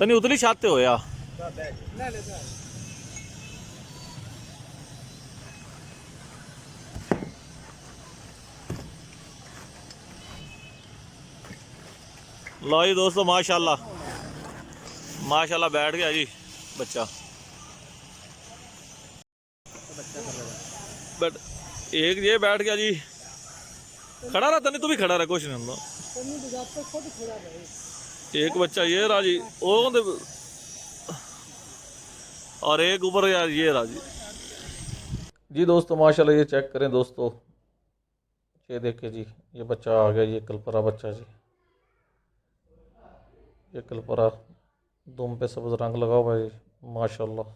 तनी उतली छाते हो या ले ले जा लो जी दोस्तों माशाल्लाह माशाल्लाह बैठ गया जी बच्चा। बट एक ये बैठ गया जी, खड़ा रहा तनी, तू भी खड़ा रहा, कुछ नहीं होता। एक बच्चा ये रहा जी, और एक ऊपर यार ये रहा जी दोस्तों माशाल्लाह। ये चेक करें दोस्तों, ये देखे जी, ये बच्चा आ गया, ये कलपरा बच्चा जी, ये कलपरा दुम पे सब्ज रंग लगा हुआ है जी माशाल्लाह।